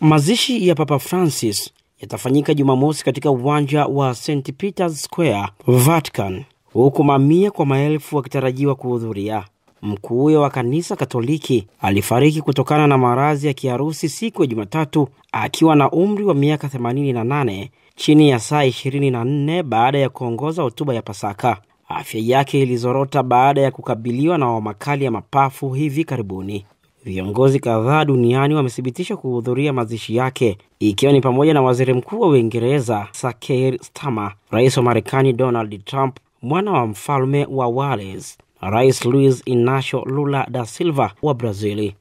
Mazishi ya Papa Francis yatafanyika Jumamosi katika uwanja wa St. Peter's Square, Vatican, huku mamia kwa maelfu wakitarajiwa kuhudhuria. Mkuu huyo wa kanisa Katoliki alifariki kutokana na maradhi ya kiharusi siku ya Jumatatu akiwa na umri wa miaka 88 chini ya saa 24 baada ya kuongoza hotuba ya Pasaka. Afya yake ilizorota baada ya kukabiliwa na homa kali ya mapafu hivi karibuni. Viongozi kadhaa duniani wamethibitisha kuhudhuria mazishi yake, ikiwa ni pamoja na Waziri Mkuu wa Uingereza Sir Keir Starmer, Rais wa Marekani Donald Trump, mwana wa mfalme wa Wales, Rais Luiz Inacio Lula da Silva wa Brazili.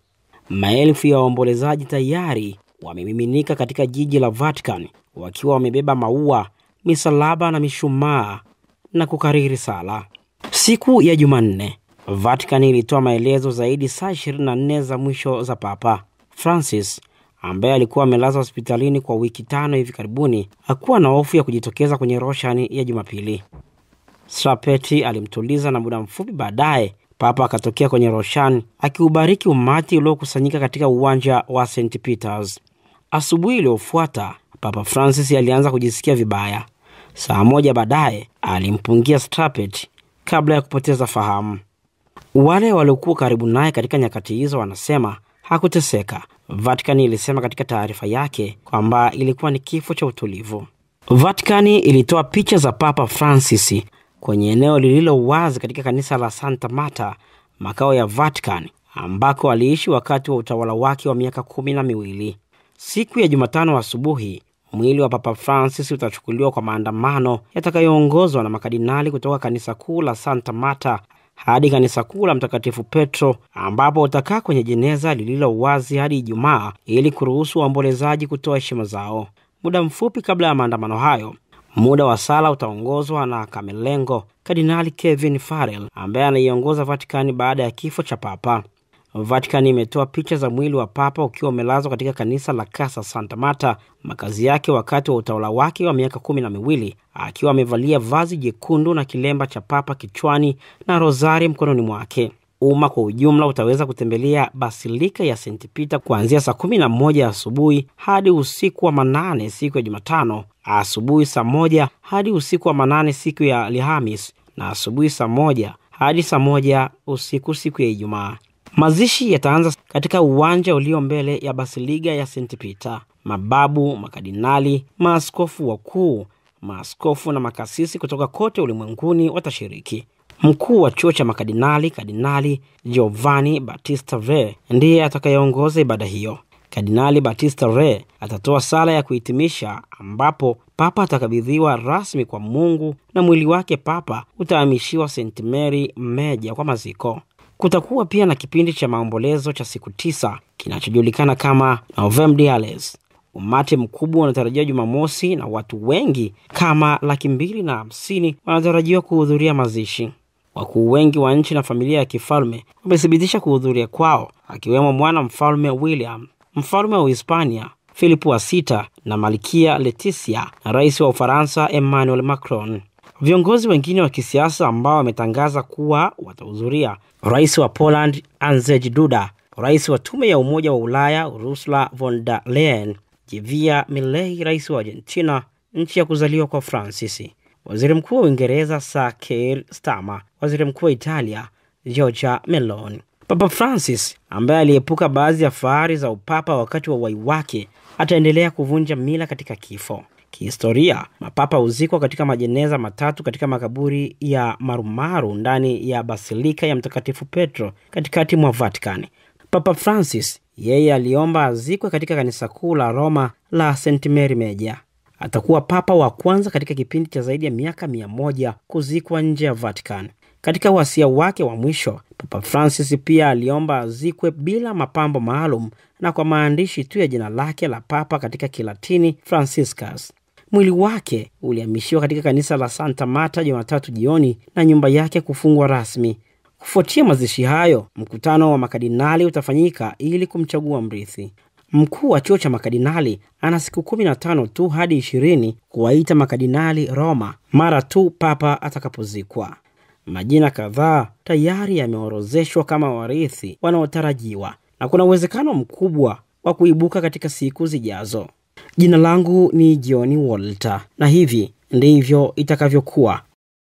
Maelfu ya waombolezaji tayari wamemiminika katika jiji la Vatican wakiwa wamebeba maua, misalaba na mishumaa na kukariri sala. Siku ya Jumanne, Vatican ilitoa maelezo zaidi saa 24 za mwisho za Papa Francis, ambaye alikuwa amelazwa hospitalini kwa wiki 5 hivi karibuni, hakuwa na hofu ya kujitokeza kwenye roshani ya Jumapili. Strapeti alimtuliza na muda mfupi baadaye Papa akatokea kwenye roshani akiubariki umati uliokusanyika katika uwanja wa St. Peter's. Asubuhi iliyofuata, Papa Francis alianza kujisikia vibaya. Saa moja baadaye alimpungia Strapeti kabla ya kupoteza fahamu. Wale waliokuwa karibu naye katika nyakati hizo wanasema hakuteseka. Vatican ilisema katika taarifa yake kwamba ilikuwa ni kifo cha utulivu. Vatican ilitoa picha za Papa Francis kwenye eneo lililo wazi katika kanisa la Santa Marta, makao ya Vatican, ambako aliishi wakati wa utawala wake wa miaka 12. Siku ya Jumatano asubuhi, mwili wa Papa Francis utachukuliwa kwa maandamano yatakayoongozwa na makardinali kutoka kanisa kuu la Santa Marta hadi kanisa kuu la Mtakatifu Petro, ambapo utakaa kwenye jeneza lililo wazi hadi Ijumaa ili kuruhusu waombolezaji kutoa heshima zao. Muda mfupi kabla ya maandamano hayo, muda wa sala utaongozwa na Camerlengo Kardinali Kevin Farrell, ambaye anaiongoza Vatican baada ya kifo cha Papa. Vatican imetoa picha za mwili wa Papa ukiwa umelazwa katika kanisa la Casa Santa Marta, makazi yake wakati wa utawala wake wa miaka 12, akiwa amevalia vazi jekundu na kilemba cha Papa kichwani na rozari mkononi mwake. Umma kwa ujumla utaweza kutembelea Basilika ya St. Peter kuanzia saa 11 asubuhi hadi usiku wa manane siku ya Jumatano, asubuhi saa 1 hadi usiku wa manane siku ya Alhamisi, na asubuhi saa 1 hadi saa 1 usiku siku ya Ijumaa. Mazishi yataanza katika uwanja ulio mbele ya Basilika ya St. Peter. Mababu, makardinali, maaskofu wakuu, maaskofu na makasisi kutoka kote ulimwenguni watashiriki. Mkuu wa chuo cha makardinali, Kardinali Giovanni Battista Re, ndiye atakayeongoza ibada hiyo. Kardinali Battista Re atatoa sala ya kuhitimisha, ambapo Papa atakabidhiwa rasmi kwa Mungu na mwili wake Papa utahamishiwa St. Mary Meja kwa maziko. Kutakuwa pia na kipindi cha maombolezo cha siku 9 kinachojulikana kama Novem Diales. Umati mkubwa unatarajiwa Jumamosi na watu wengi kama 250,000 wanatarajiwa kuhudhuria mazishi. Wakuu wengi wa nchi na familia ya kifalme wamethibitisha kuhudhuria kwao, akiwemo mwana mfalme William, mfalme wa Hispania Philip wa 6 na Malkia Leticia na rais wa Ufaransa Emmanuel Macron. Viongozi wengine wa kisiasa ambao wametangaza kuwa watahudhuria: Rais wa Poland Andrzej Duda, Rais wa Tume ya Umoja wa Ulaya Ursula von der Leyen, Javier Milei, Rais wa Argentina, nchi ya kuzaliwa kwa Francis, Waziri Mkuu wa Uingereza Sir Keir Starmer, Waziri Mkuu wa Italia Giorgia Meloni. Papa Francis, ambaye aliepuka baadhi ya fahari za upapa wakati wa uhai wake, ataendelea kuvunja mila katika kifo. Kihistoria, mapapa huzikwa katika majeneza matatu katika makaburi ya marumaru ndani ya Basilika ya Mtakatifu Petro katikati mwa Vatican. Papa Francis, yeye aliomba azikwe katika kanisa kuu la Roma la St. Mary Meja. Atakuwa papa wa kwanza katika kipindi cha zaidi ya miaka 100 kuzikwa nje ya Vatican. Katika wasia wake wa mwisho, Papa Francis pia aliomba azikwe bila mapambo maalum na kwa maandishi tu ya jina lake la papa katika Kilatini Franciscus. Mwili wake ulihamishiwa katika kanisa la Santa Marta Jumatatu jioni na nyumba yake kufungwa rasmi. Kufuatia mazishi hayo, mkutano wa makardinali utafanyika ili kumchagua mrithi. Mkuu wa chuo cha makardinali ana siku 15 tu hadi 20 kuwaita makardinali Roma mara tu papa atakapozikwa. Majina kadhaa tayari yameorozeshwa kama warithi wanaotarajiwa, na kuna uwezekano mkubwa wa kuibuka katika siku zijazo. Jina langu ni John Walter, na hivi ndivyo itakavyokuwa